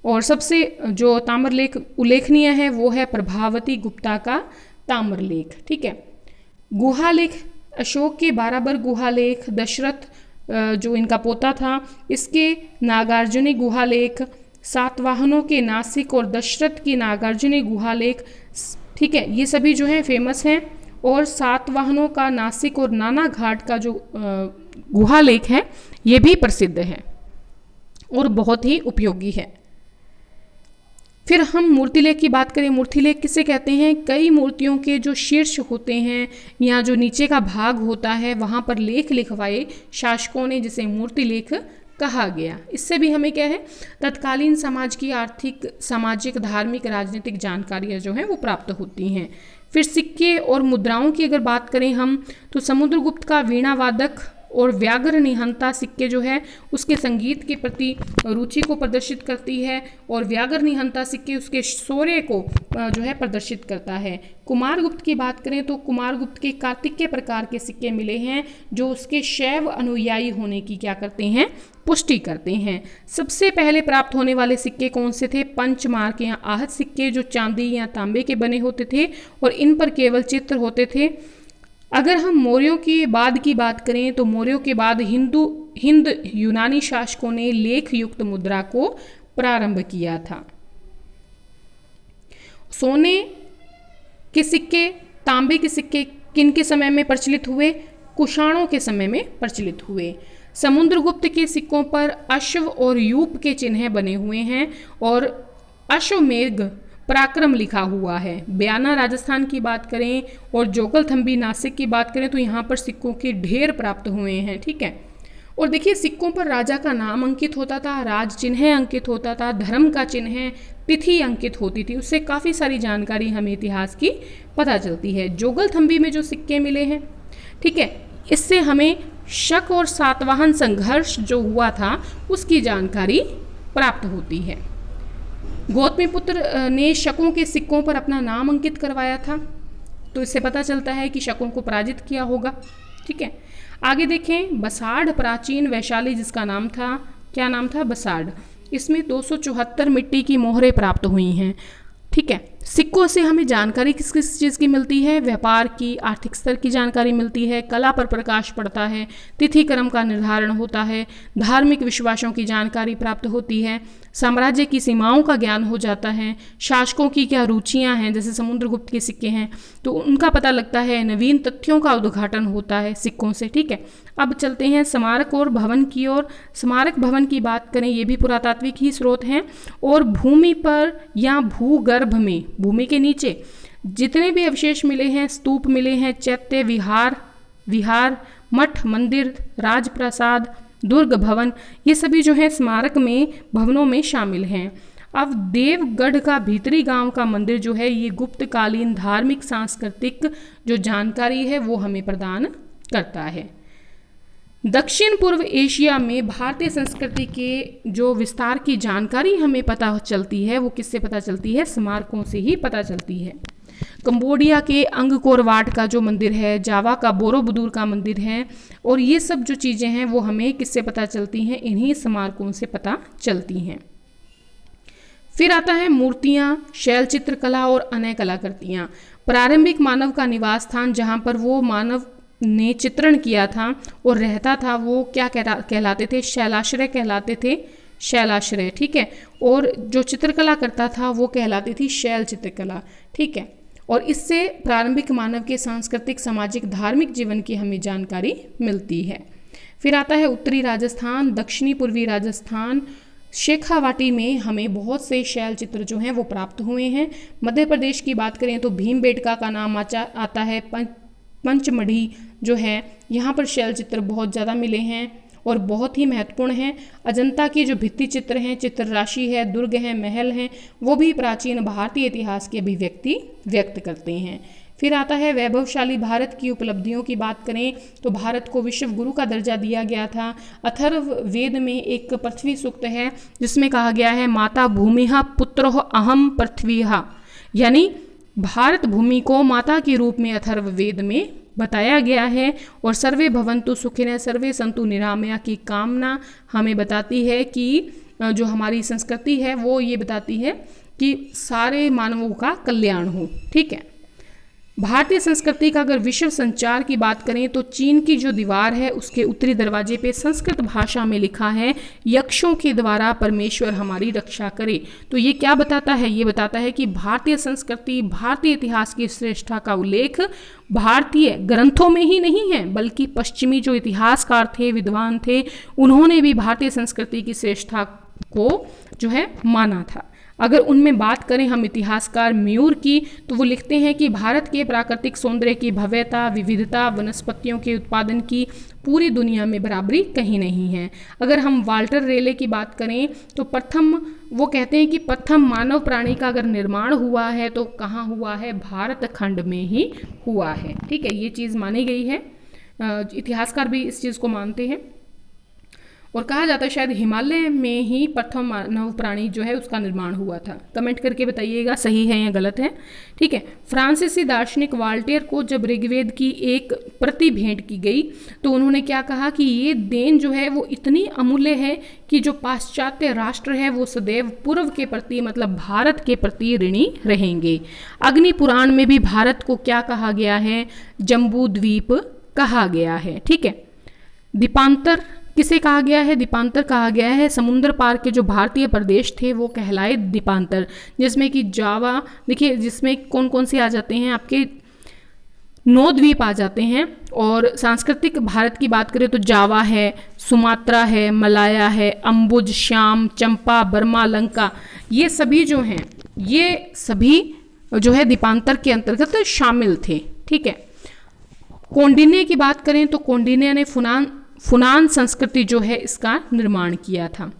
और सबसे जो ताम्रलेख उल्लेखनीय है वो है प्रभावती गुप्ता का ताम्रलेख। ठीक है, गुहा लेख अशोक के बाराबर गुहालेख, दशरथ जो इनका पोता था इसके नागार्जुनी गुहालेख, सातवाहनों के नासिक और दशरथ की नागार्जुनी गुहालेख, ठीक है, ये सभी जो हैं फेमस हैं। और सातवाहनों का नासिक और नाना घाट का जो गुहालेख है ये भी प्रसिद्ध है और बहुत ही उपयोगी है। फिर हम मूर्तिलेख की बात करें। मूर्तिलेख किसे कहते हैं? कई मूर्तियों के जो शीर्ष होते हैं या जो नीचे का भाग होता है वहाँ पर लेख लिखवाए शासकों ने, जिसे मूर्तिलेख कहा गया। इससे भी हमें क्या है, तत्कालीन समाज की आर्थिक, सामाजिक, धार्मिक, राजनीतिक जानकारियाँ जो हैं वो प्राप्त होती हैं। फिर सिक्के और मुद्राओं की अगर बात करें हम, तो समुद्रगुप्त का वीणा वादक और व्याघ्र निहंता सिक्के जो है उसके संगीत के प्रति रुचि को प्रदर्शित करती है, और व्याघ्र निहंता सिक्के उसके शौर्य को जो है प्रदर्शित करता है। कुमारगुप्त की बात करें तो कुमारगुप्त के कार्तिकेय प्रकार के सिक्के मिले हैं जो उसके शैव अनुयायी होने की क्या करते हैं, पुष्टि करते हैं। सबसे पहले प्राप्त होने वाले सिक्के कौन से थे? पंचमार्क या आहत सिक्के, जो चांदी या तांबे के बने होते थे और इन पर केवल चित्र होते थे। अगर हम मौर्यों के बाद की बात करें तो मौर्यों के बाद हिंद यूनानी शासकों ने लेख युक्त मुद्रा को प्रारंभ किया था। सोने के सिक्के, तांबे के सिक्के किन के समय में प्रचलित हुए? कुषाणों के समय में प्रचलित हुए। समुद्रगुप्त के सिक्कों पर अश्व और यूप के चिन्ह बने हुए हैं और अश्वमेध पराक्रम लिखा हुआ है। बयाना राजस्थान की बात करें और जोगलथंबी नासिक की बात करें तो यहाँ पर सिक्कों के ढेर प्राप्त हुए हैं, ठीक है। और देखिए सिक्कों पर राजा का नाम अंकित होता था, राज चिन्ह अंकित होता था, धर्म का चिन्ह, तिथि अंकित होती थी। उससे काफ़ी सारी जानकारी हमें इतिहास की पता चलती है। जोगलथंबी में जो सिक्के मिले हैं, ठीक है, इससे हमें शक और सातवाहन संघर्ष जो हुआ था उसकी जानकारी प्राप्त होती है। गौतमीपुत्र ने शकों के सिक्कों पर अपना नाम अंकित करवाया था, तो इससे पता चलता है कि शकों को पराजित किया होगा, ठीक है। आगे देखें, बसाढ़ प्राचीन वैशाली जिसका नाम था, क्या नाम था? बसाढ़। इसमें 274 मिट्टी की मोहरें प्राप्त हुई हैं, ठीक है। सिक्कों से हमें जानकारी किस किस चीज़ की मिलती है? व्यापार की, आर्थिक स्तर की जानकारी मिलती है, कला पर प्रकाश पड़ता है, तिथि क्रम का निर्धारण होता है, धार्मिक विश्वासों की जानकारी प्राप्त होती है, साम्राज्य की सीमाओं का ज्ञान हो जाता है, शासकों की क्या रुचियां हैं, जैसे समुद्रगुप्त के सिक्के हैं तो उनका पता लगता है, नवीन तथ्यों का उद्घाटन होता है सिक्कों से, ठीक है। अब चलते हैं स्मारक और भवन की ओर। स्मारक भवन की बात करें, ये भी पुरातात्विक ही स्रोत हैं और भूमि पर या भूगर्भ में, भूमि के नीचे जितने भी अवशेष मिले हैं, स्तूप मिले हैं, चैत्य, विहार, मठ, मंदिर, राजप्रासाद, दुर्ग भवन, ये सभी जो है स्मारक में, भवनों में शामिल हैं। अब देवगढ़ का भीतरी गांव का मंदिर जो है ये गुप्तकालीन धार्मिक सांस्कृतिक जो जानकारी है वो हमें प्रदान करता है। दक्षिण पूर्व एशिया में भारतीय संस्कृति के जो विस्तार की जानकारी हमें पता चलती है वो किससे पता चलती है? स्मारकों से ही पता चलती है। कंबोडिया के अंगकोर वाट का जो मंदिर है, जावा का बोरोबुदुर का मंदिर है, और ये सब जो चीज़ें हैं वो हमें किससे पता चलती हैं? इन्हीं स्मारकों से पता चलती हैं। फिर आता है मूर्तियाँ, शैल चित्रकला और अन्य कलाकृतियाँ। प्रारंभिक मानव का निवास स्थान जहाँ पर वो मानव ने चित्रण किया था और रहता था वो क्या कहलाते थे? शैलाश्रय कहलाते थे, शैलाश्रय, ठीक है। और जो चित्रकला करता था वो कहलाती थी शैल चित्रकला, ठीक है। और इससे प्रारंभिक मानव के सांस्कृतिक, सामाजिक, धार्मिक जीवन की हमें जानकारी मिलती है। फिर आता है उत्तरी राजस्थान, दक्षिणी पूर्वी राजस्थान, शेखावाटी में हमें बहुत से शैल चित्र जो हैं वो प्राप्त हुए हैं। मध्य प्रदेश की बात करें तो भीमबेटका का नाम आता है, पंचमढ़ी जो है यहाँ पर शैल चित्र बहुत ज़्यादा मिले हैं और बहुत ही महत्वपूर्ण हैं। अजंता की जो भित्ति चित्र हैं, चित्र राशि है, दुर्ग हैं, महल हैं, वो भी प्राचीन भारतीय इतिहास की अभिव्यक्ति व्यक्त करते हैं। फिर आता है वैभवशाली भारत की उपलब्धियों की बात करें तो भारत को विश्व गुरु का दर्जा दिया गया था। अथर्व वेद में एक पृथ्वी सूक्त है जिसमें कहा गया है माता भूमिहा पुत्रोह अहम पृथ्वीहा, यानी भारत भूमि को माता के रूप में अथर्व वेद में बताया गया है। और सर्वे भवन्तु सुखिनः सर्वे सन्तु निरामया की कामना हमें बताती है कि जो हमारी संस्कृति है वो ये बताती है कि सारे मानवों का कल्याण हो, ठीक है। भारतीय संस्कृति का अगर विश्व संचार की बात करें तो चीन की जो दीवार है उसके उत्तरी दरवाजे पे संस्कृत भाषा में लिखा है, यक्षों के द्वारा परमेश्वर हमारी रक्षा करे। तो ये क्या बताता है? ये बताता है कि भारतीय संस्कृति, भारतीय इतिहास की श्रेष्ठता का उल्लेख भारतीय ग्रंथों में ही नहीं है, बल्कि पश्चिमी जो इतिहासकार थे, विद्वान थे, उन्होंने भी भारतीय संस्कृति की श्रेष्ठता को जो है माना था। अगर उनमें बात करें हम इतिहासकार म्यूर की, तो वो लिखते हैं कि भारत के प्राकृतिक सौंदर्य की भव्यता, विविधता, वनस्पतियों के उत्पादन की पूरी दुनिया में बराबरी कहीं नहीं है। अगर हम वाल्टर रेले की बात करें तो वो कहते हैं कि प्रथम मानव प्राणी का अगर निर्माण हुआ है तो कहाँ हुआ है? भारत खंड में ही हुआ है। ठीक है, ये चीज़ मानी गई है, इतिहासकार भी इस चीज़ को मानते हैं। और कहा जाता है शायद हिमालय में ही प्रथम मानव प्राणी जो है उसका निर्माण हुआ था। कमेंट करके बताइएगा सही है या गलत है। ठीक है, फ्रांसीसी दार्शनिक वाल्टेयर को जब ऋग्वेद की एक प्रति भेंट की गई तो उन्होंने क्या कहा कि ये देन जो है वो इतनी अमूल्य है कि जो पाश्चात्य राष्ट्र है वो सदैव पूर्व के प्रति, मतलब भारत के प्रति ऋणी रहेंगे। अग्नि पुराण में भी भारत को क्या कहा गया है? जम्बू द्वीप कहा गया है। ठीक है, दीपांतर किसे कहा गया है? दीपांतर कहा गया है समुद्र पार के जो भारतीय प्रदेश थे वो कहलाए दीपांतर, जिसमें कि जावा, देखिए जिसमें कौन कौन से आ जाते हैं आपके 9 द्वीप आ जाते हैं। और सांस्कृतिक भारत की बात करें तो जावा है, सुमात्रा है, मलाया है, अम्बुज, श्याम, चंपा, बर्मा, लंका, ये सभी जो हैं ये सभी जो है दीपांतर के अंतर्गत शामिल थे। ठीक है, कौंडिन्य की बात करें तो कौंडिन्य ने फुनान संस्कृति जो है इसका निर्माण किया था।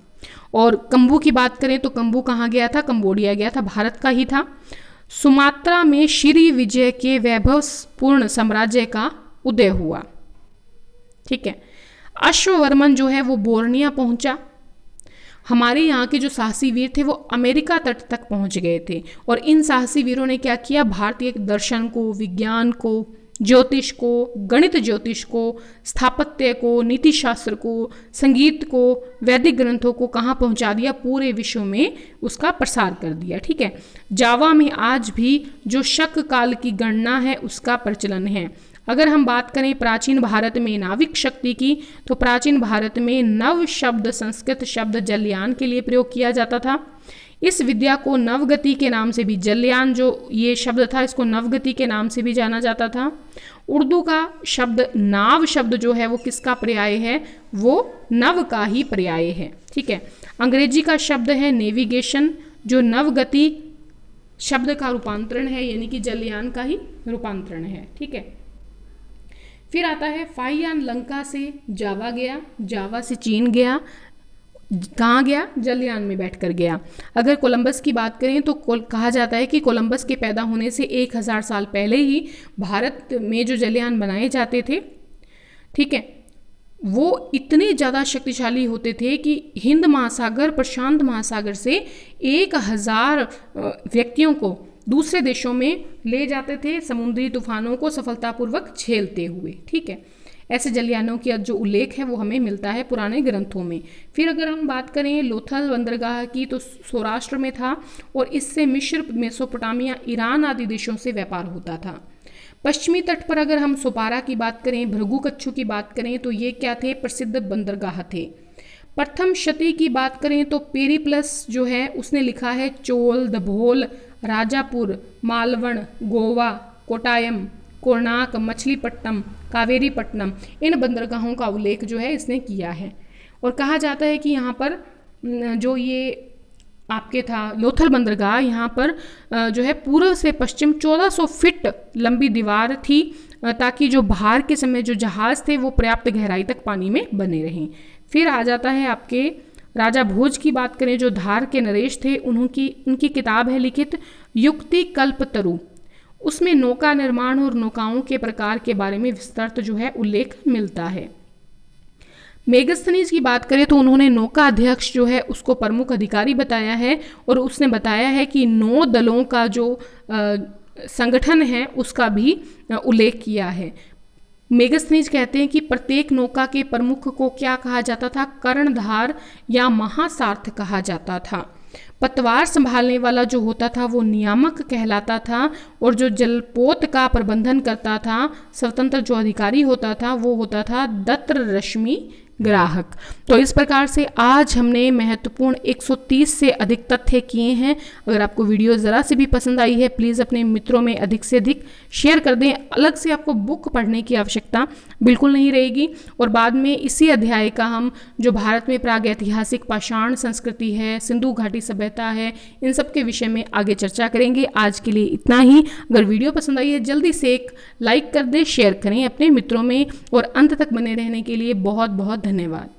और कंबू की बात करें तो कंबू कहाँ गया था? कंबोडिया गया था, भारत का ही था। सुमात्रा में श्री विजय के वैभवपूर्ण साम्राज्य का उदय हुआ। ठीक है, अश्ववर्मन जो है वो बोर्निया पहुंचा। हमारे यहाँ के जो साहसी वीर थे वो अमेरिका तट तक पहुंच गए थे। और इन साहसी वीरों ने क्या किया? भारतीय दर्शन को, विज्ञान को, ज्योतिष को, गणित ज्योतिष को, स्थापत्य को, नीति शास्त्र को, संगीत को, वैदिक ग्रंथों को कहाँ पहुँचा दिया? पूरे विश्व में उसका प्रसार कर दिया। ठीक है, जावा में आज भी जो शक काल की गणना है उसका प्रचलन है। अगर हम बात करें प्राचीन भारत में नाविक शक्ति की, तो प्राचीन भारत में नव शब्द संस्कृत शब्द जलयान के लिए प्रयोग किया जाता था। इस विद्या को नवगति के नाम से भी, जलयान जो ये शब्द था इसको नवगति के नाम से भी जाना जाता था। उर्दू का शब्द नाव शब्द जो है वो किसका पर्याय है? वो नव का ही पर्याय है। ठीक है, अंग्रेजी का शब्द है नेविगेशन, जो नवगति शब्द का रूपांतरण है, यानी कि जलयान का ही रूपांतरण है। ठीक है, फिर आता है फाहियान लंका से जावा गया, जावा से चीन गया, कहाँ गया? जलयान में बैठकर गया। अगर कोलंबस की बात करें तो कहा जाता है कि कोलंबस के पैदा होने से 1000 साल पहले ही भारत में जो जलयान बनाए जाते थे, ठीक है, वो इतने ज़्यादा शक्तिशाली होते थे कि हिंद महासागर, प्रशांत महासागर से 1000 व्यक्तियों को दूसरे देशों में ले जाते थे, समुद्री तूफानों को सफलतापूर्वक झेलते हुए। ठीक है, ऐसे जलयानों की जो उल्लेख है वो हमें मिलता है पुराने ग्रंथों में। फिर अगर हम बात करें लोथल बंदरगाह की, तो सौराष्ट्र में था और इससे मिस्र, मेसोपोटामिया, ईरान आदि देशों से व्यापार होता था। पश्चिमी तट पर अगर हम सोपारा की बात करें, भृगु कच्छू की बात करें, तो ये क्या थे? प्रसिद्ध बंदरगाह थे। प्रथम शती की बात करें तो पेरिप्लस जो है उसने लिखा है चोल, दभोल, राजापुर, मालवण, गोवा, कोटायम, कोणार्क, मछलीपट्टनम, कावेरीपट्टनम, इन बंदरगाहों का उल्लेख जो है इसने किया है। और कहा जाता है कि यहाँ पर जो ये आपके था लोथल बंदरगाह, यहाँ पर जो है पूर्व से पश्चिम 1400 फीट लंबी दीवार थी, ताकि जो बाहर के समय जो जहाज़ थे वो पर्याप्त गहराई तक पानी में बने रहें। फिर आ जाता है आपके राजा भोज की बात करें, जो धार के नरेश थे, उनकी किताब है लिखित युक्ति कल्पतरु। उसमें नौका निर्माण और नौकाओं के प्रकार के बारे में विस्तृत जो है उल्लेख मिलता है। मेगस्थनीज की बात करें तो उन्होंने नौका अध्यक्ष जो है उसको प्रमुख अधिकारी बताया है और उसने बताया है कि 9 दलों का जो संगठन है उसका भी उल्लेख किया है। मेगस्थनीज कहते हैं कि प्रत्येक नौका के प्रमुख को क्या कहा जाता था? कर्णधार या महासारथ कहा जाता था। पतवार संभालने वाला जो होता था वो नियामक कहलाता था, और जो जलपोत का प्रबंधन करता था, स्वतंत्र जो अधिकारी होता था, वो होता था दत्र रश्मि ग्राहक। तो इस प्रकार से आज हमने महत्वपूर्ण 130 से अधिक तथ्य किए हैं। अगर आपको वीडियो ज़रा से भी पसंद आई है, प्लीज़ अपने मित्रों में अधिक से अधिक शेयर कर दें। अलग से आपको बुक पढ़ने की आवश्यकता बिल्कुल नहीं रहेगी। और बाद में इसी अध्याय का हम जो भारत में प्रागैतिहासिक पाषाण संस्कृति है, सिंधु घाटी सभ्यता है, इन सब के विषय में आगे चर्चा करेंगे। आज के लिए इतना ही। अगर वीडियो पसंद आई है, जल्दी से एक लाइक कर दें, शेयर करें अपने मित्रों में, और अंत तक बने रहने के लिए बहुत बहुत धन्यवाद।